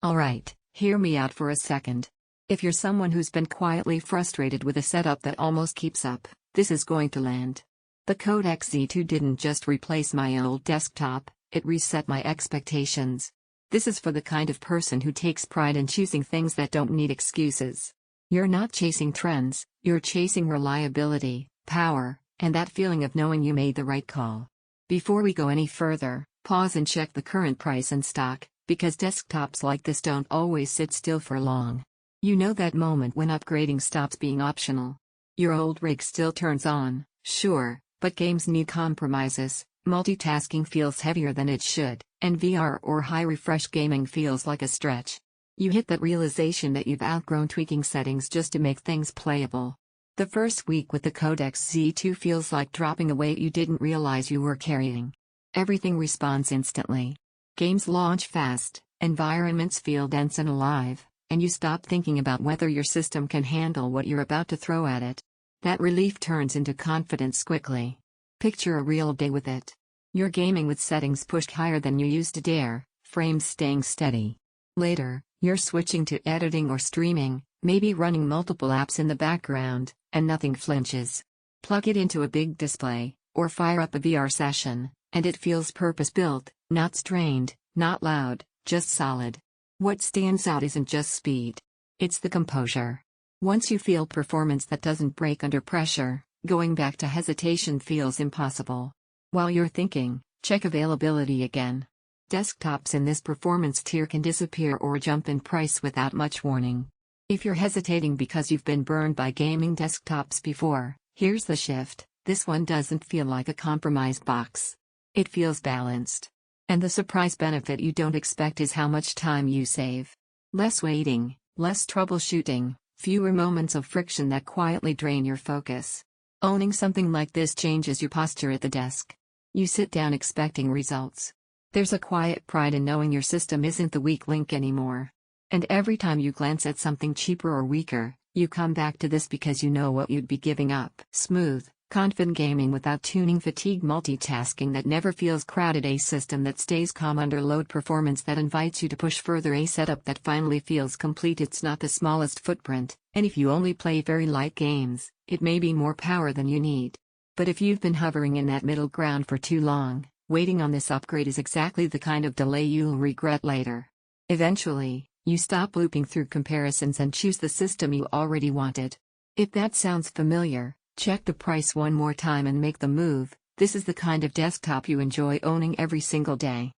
Alright, hear me out for a second. If you're someone who's been quietly frustrated with a setup that almost keeps up, this is going to land. The Codex Z2 didn't just replace my old desktop, it reset my expectations. This is for the kind of person who takes pride in choosing things that don't need excuses. You're not chasing trends, you're chasing reliability, power, and that feeling of knowing you made the right call. Before we go any further, pause and check the current price and stock, because desktops like this don't always sit still for long. You know that moment when upgrading stops being optional. Your old rig still turns on, sure, but games need compromises, multitasking feels heavier than it should, and VR or high refresh gaming feels like a stretch. You hit that realization that you've outgrown tweaking settings just to make things playable. The first week with the Codex Z2 feels like dropping a weight you didn't realize you were carrying. Everything responds instantly. Games launch fast, environments feel dense and alive, and you stop thinking about whether your system can handle what you're about to throw at it. That relief turns into confidence quickly. Picture a real day with it. You're gaming with settings pushed higher than you used to dare, frames staying steady. Later, you're switching to editing or streaming, maybe running multiple apps in the background, and nothing flinches. Plug it into a big display, or fire up a VR session, and it feels purpose-built, not strained, not loud, just solid. What stands out isn't just speed. It's the composure. Once you feel performance that doesn't break under pressure, going back to hesitation feels impossible. While you're thinking, check availability again. Desktops in this performance tier can disappear or jump in price without much warning. If you're hesitating because you've been burned by gaming desktops before, here's the shift: this one doesn't feel like a compromised box. It feels balanced. And the surprise benefit you don't expect is how much time you save. Less waiting, less troubleshooting, fewer moments of friction that quietly drain your focus. Owning something like this changes your posture at the desk. You sit down expecting results. There's a quiet pride in knowing your system isn't the weak link anymore. And every time you glance at something cheaper or weaker, you come back to this because you know what you'd be giving up. Smooth, confident gaming without tuning fatigue, multitasking that never feels crowded, a system that stays calm under load, performance that invites you to push further, a setup that finally feels complete. It's not the smallest footprint, and if you only play very light games, it may be more power than you need. But if you've been hovering in that middle ground for too long, waiting on this upgrade is exactly the kind of delay you'll regret later. Eventually, you stop looping through comparisons and choose the system you already wanted. If that sounds familiar, check the price one more time and make the move. This is the kind of desktop you enjoy owning every single day.